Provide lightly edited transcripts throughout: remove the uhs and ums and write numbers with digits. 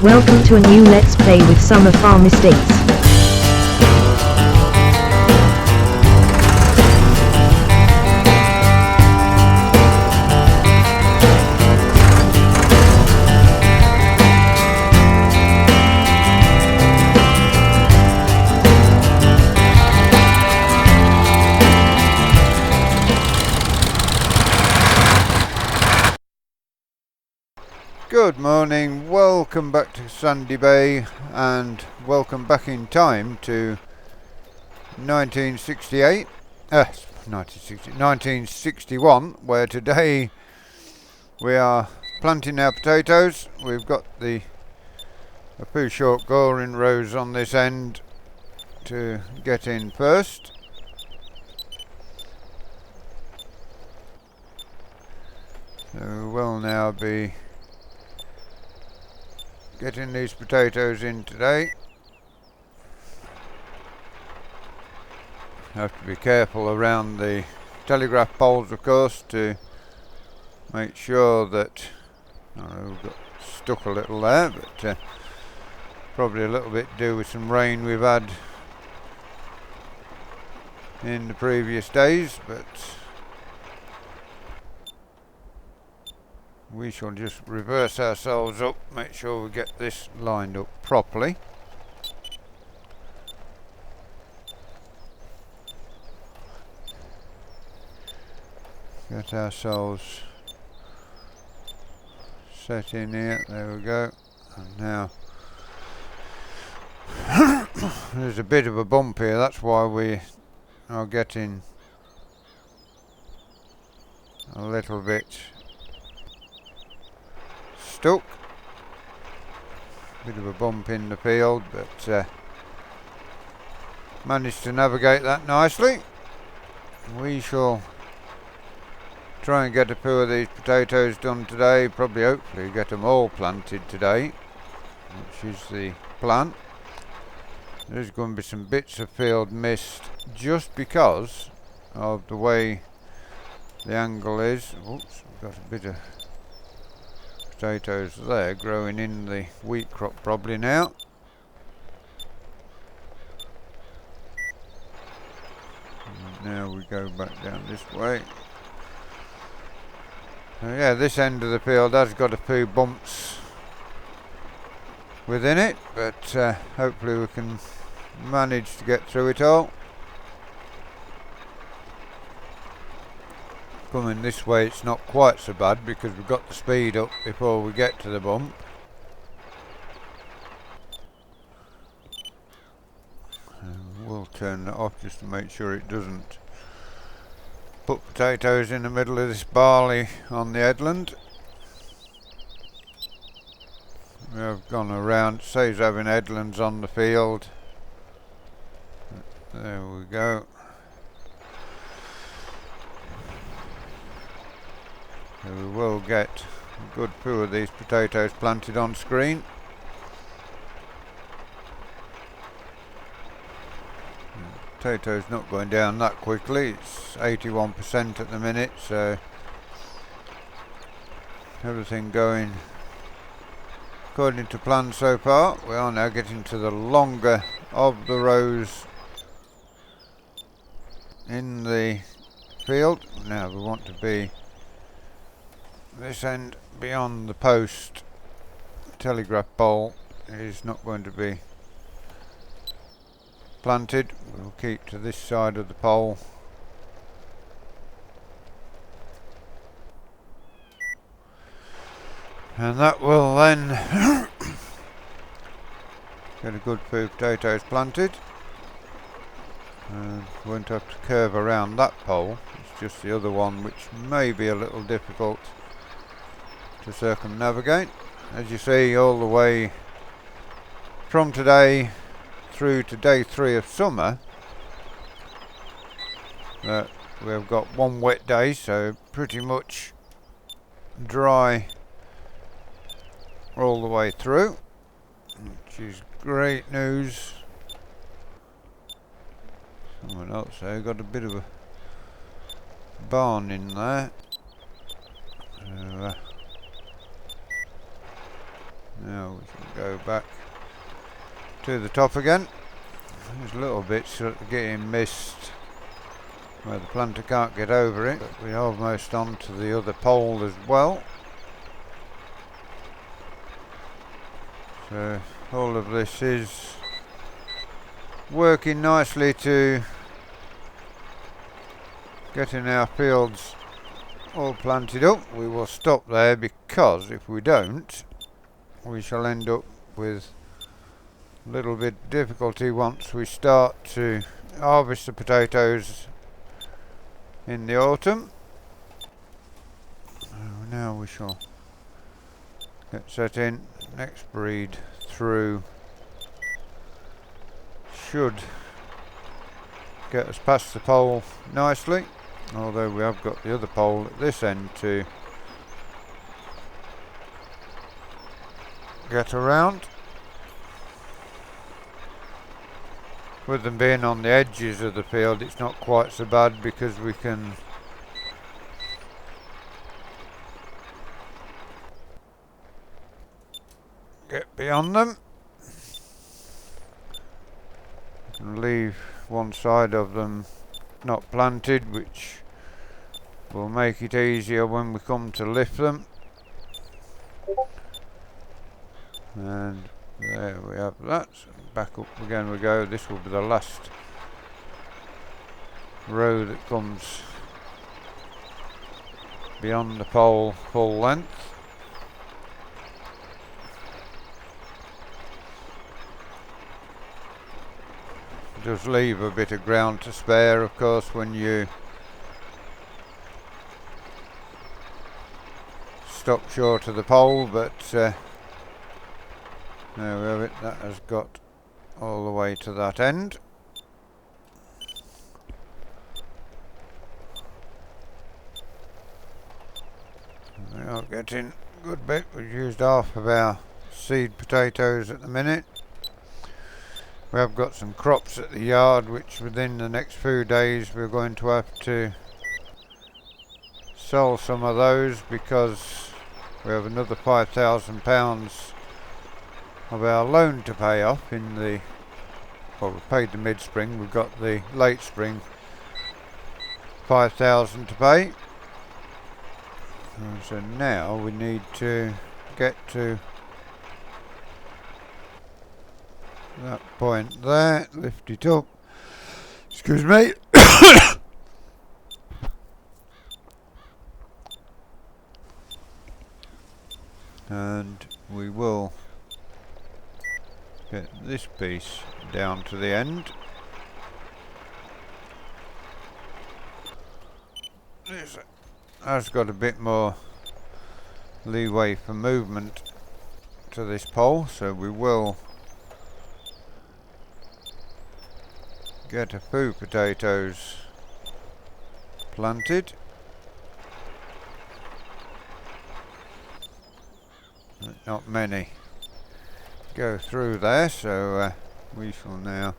Welcome to a new Let's Play with Summer Farm Estates. Good morning, welcome back to Sandy Bay and welcome back in time to 1961, where today we are planting our potatoes. We've got a few short goring rows on this end to get in first. So we'll now be getting these potatoes in today. Have to be careful around the telegraph poles, of course, to make sure that we've got stuck a little there, but probably a little bit to do with some rain we've had in the previous days, but we shall just reverse ourselves up, make sure we get this lined up properly. Get ourselves set in here, there we go. And now there's a bit of a bump here, that's why we are getting a little bit stuck. Bit of a bump in the field, but managed to navigate that nicely. We shall try and get a few of these potatoes done today, probably hopefully get them all planted today, which is the plan. There's going to be some bits of field missed just because of the way the angle is. Oops, we've got a bit of potatoes there growing in the wheat crop probably now. And now we go back down this way. Yeah, this end of the field has got a few bumps within it, but hopefully we can manage to get through it all. Coming this way it's not quite so bad because we've got the speed up before we get to the bump. We'll turn that off just to make sure it doesn't put potatoes in the middle of this barley on the headland. We have gone around, saves having headlands on the field. There we go. So we will get a good few of these potatoes planted on screen. Potatoes not going down that quickly, it's 81% at the minute, so everything going according to plan so far. We are now getting to the longer of the rows in the field. Now we want to be this end beyond the post. Telegraph pole is not going to be planted. We'll keep to this side of the pole. And that will then get a good few potatoes planted. And won't have to curve around that pole. It's just the other one which may be a little difficult to circumnavigate. As you see, all the way from today through to day 3 of summer, we've got one wet day, so pretty much dry all the way through, which is great news. Someone else there got a bit of a barn in there. So, now Now we can go back to the top again. There's little bits that are getting missed where the planter can't get over it, but we're almost on to the other pole as well. So all of this is working nicely to getting our fields all planted up. We will stop there because if we don't, we shall end up with a little bit of difficulty once we start to harvest the potatoes in the autumn. So now we shall get set in. Next breed through should get us past the pole nicely, although we have got the other pole at this end to get around. With them being on the edges of the field, it's not quite so bad because we can get beyond them. We can leave one side of them not planted, which will make it easier when we come to lift them. And there we have that. So back up again we go. This will be the last row that comes beyond the pole full length. Just leave a bit of ground to spare, of course, when you stop short of the pole, but there we have it. That has got all the way to that end. We are getting a good bit. We've used half of our seed potatoes at the minute. We have got some crops at the yard which within the next few days we're going to have to sell some of those because we have another £5,000 of our loan to pay off in the, well, we've paid the mid-spring, we've got the late spring 5,000 to pay. And so now we need to get to that point there, lift it up, excuse me, and we will get this piece down to the end. This has got a bit more leeway for movement to this pole, so we will get a few potatoes planted. Not many go through there, so we shall now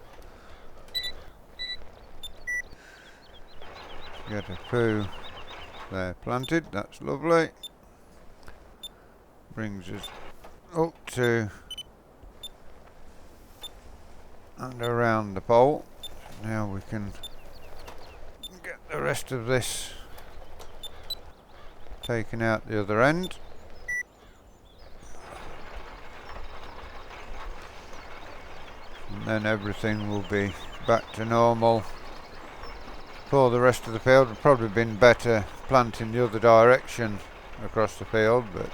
get a few there planted. That's lovely. Brings us up to and around the pole. Now we can get the rest of this taken out the other end. And then everything will be back to normal for the rest of the field. It would probably been better planting the other direction across the field, but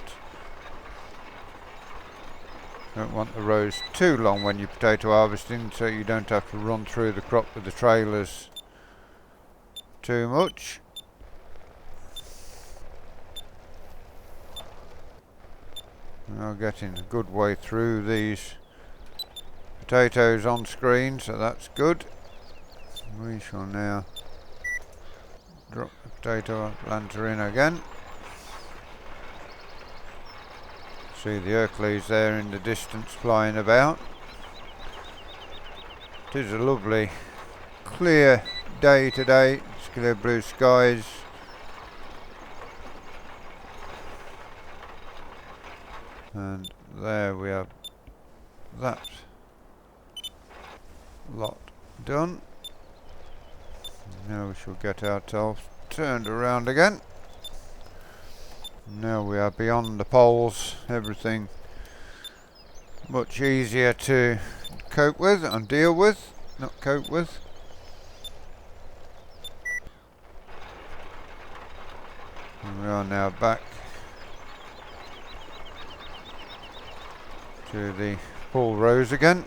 don't want the rows too long when you're potato harvesting, so you don't have to run through the crop with the trailers too much. Now getting a good way through these potatoes on screen, so that's good. We shall now drop the potato planter in again. See the Hercules there in the distance flying about. It is a lovely clear day today. It's clear blue skies. And there we have that lot done. Now we shall get ourselves turned around again. Now we are beyond the poles, everything much easier to cope with and deal with, not cope with. And we are now back to the pull rows again.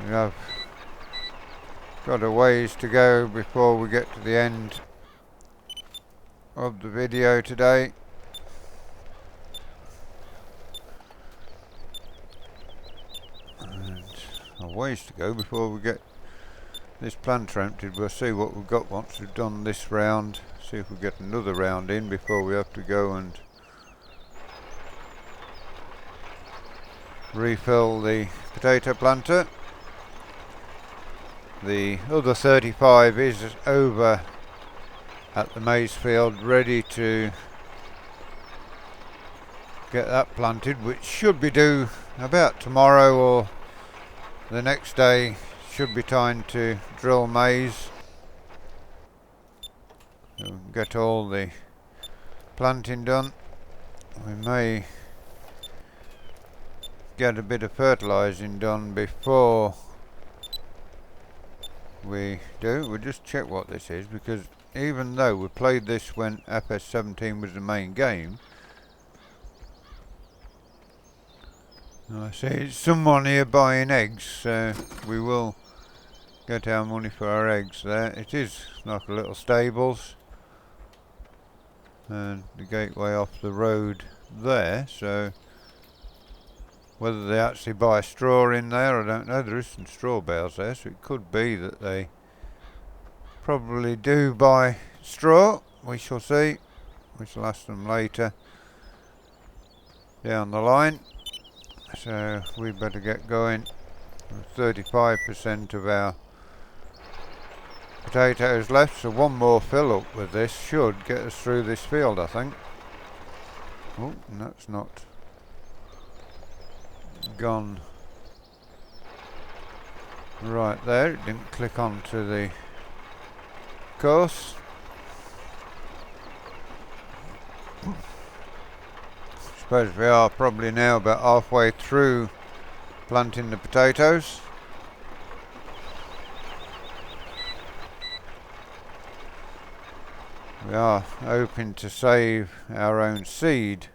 We have got a ways to go before we get to the end of the video today. And a ways to go before we get this planter emptied. We'll see what we've got once we've done this round. See if we get another round in before we have to go and refill the potato planter. The other 35 is over at the maize field, ready to get that planted, which should be due about tomorrow or the next day. Should be time to drill maize. So get all the planting done. We may get a bit of fertilising done before we do. We'll just check what this is, because even though we played this when FS17 was the main game, I see someone here buying eggs, so we will get our money for our eggs there. It is like a little stables and the gateway off the road there, so whether they actually buy straw in there, I don't know. There is some straw bales there, so it could be that they probably do buy straw. We shall see. We shall ask them later down the line. So we better get going. 35% of our potatoes left, so one more fill up with this should get us through this field, I think. Oh, and that's not gone right there. It didn't click onto the course. I suppose we are probably now about halfway through planting the potatoes. We are hoping to save our own seed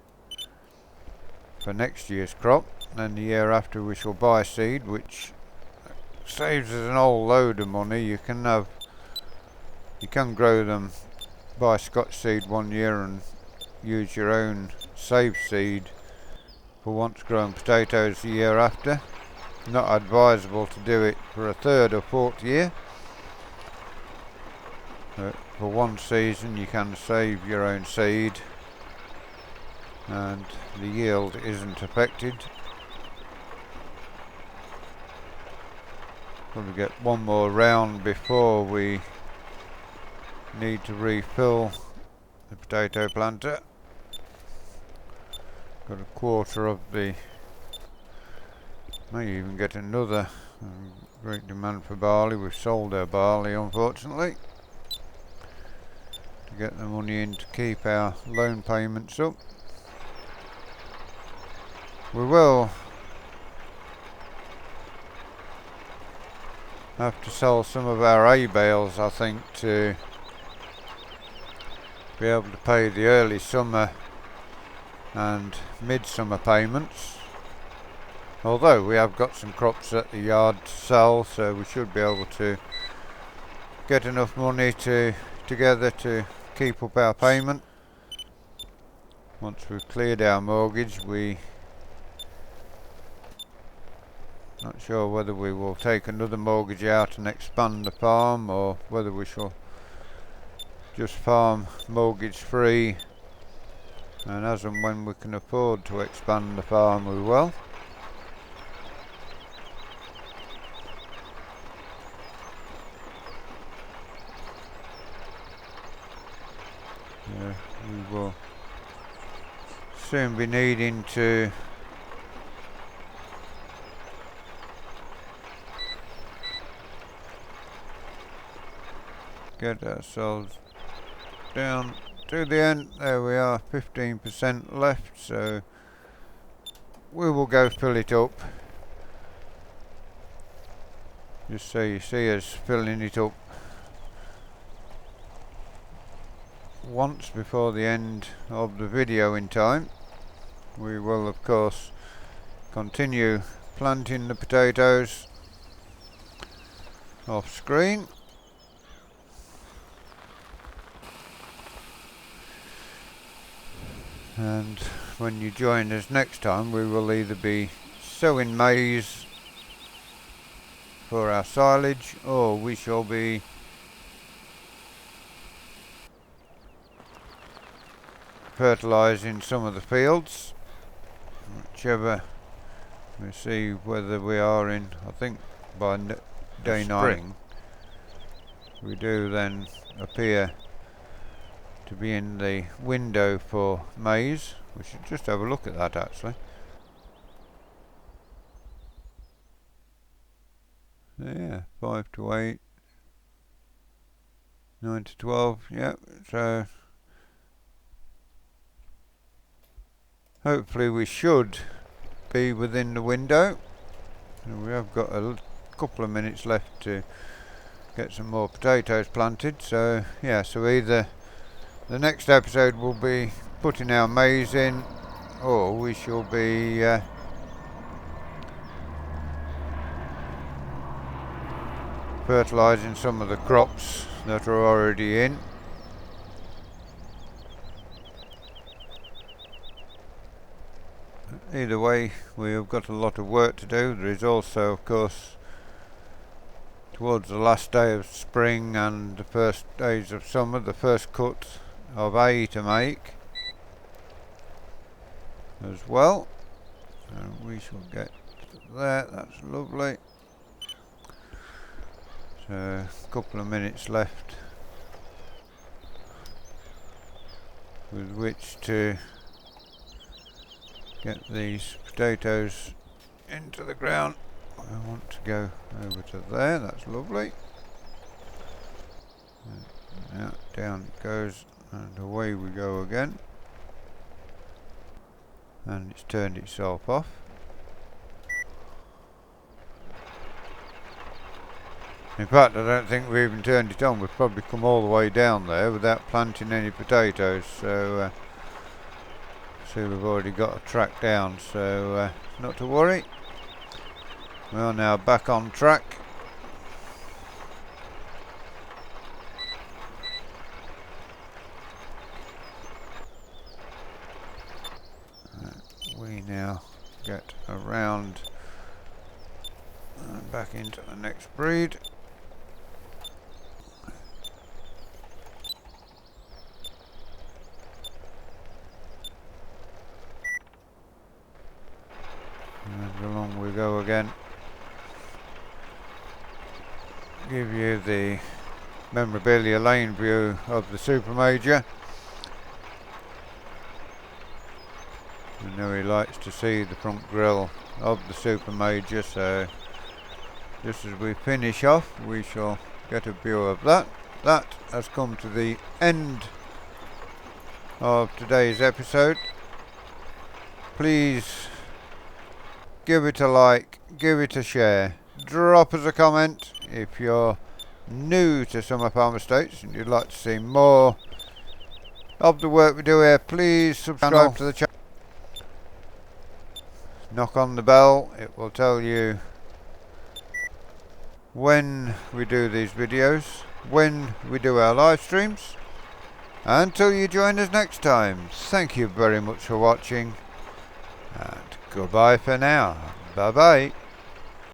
for next year's crop. Then the year after we shall buy seed, which saves us an whole load of money. You can grow them, buy Scotch seed one year and use your own saved seed for once grown potatoes the year after. Not advisable to do it for a third or fourth year. But for one season you can save your own seed and the yield isn't affected. Probably get one more round before we need to refill the potato planter. Got a quarter of the, may even get another. Great demand for barley. We've sold our barley, unfortunately, to get the money in to keep our loan payments up. We will have to sell some of our hay bales, I think, to be able to pay the early summer and midsummer payments. Although we have got some crops at the yard to sell, so we should be able to get enough money together to keep up our payment. Once we've cleared our mortgage, we not sure whether we will take another mortgage out and expand the farm, or whether we shall just farm mortgage free, and as and when we can afford to expand the farm we will. will soon be needing to get ourselves down to the end. There we are, 15% left, so we will go fill it up, just so you see us filling it up once before the end of the video in time. We will of course continue planting the potatoes off screen. And when you join us next time, we will either be sowing maize for our silage, or we shall be fertilising some of the fields, whichever. We see whether we are in, I think by day 9 we do then appear to be in the window for maize. We should just have a look at that actually. Yeah, 5 to 8, 9 to 12, yeah, so hopefully we should be within the window. And we have got a couple of minutes left to get some more potatoes planted, so yeah, so either the next episode will be putting our maize in, or we shall be fertilising some of the crops that are already in. Either way, we have got a lot of work to do. There is also, of course, towards the last day of spring and the first days of summer, the first cut of hay to make as well. And we shall get there, that's lovely. So a couple of minutes left with which to get these potatoes into the ground. I want to go over to there, that's lovely. Now down it goes and away we go again. And it's turned itself off. In fact, I don't think we even turned it on. We've probably come all the way down there without planting any potatoes, so see, we've already got a track down, so not to worry. We are now back on track. We now get around and back into the next breed. And along we go again. Give you the memorabilia lane view of the super major. I know he likes to see the front grille of the super major, so just as we finish off we shall get a view of that. That has come to the end of today's episode. Please give it a like, give it a share, drop us a comment if you're new to Summer Farm Estates and you'd like to see more of the work we do here. Please subscribe to the channel. Knock on the bell, it will tell you when we do these videos, when we do our live streams. Until you join us next time, thank you very much for watching, and goodbye for now. Bye bye.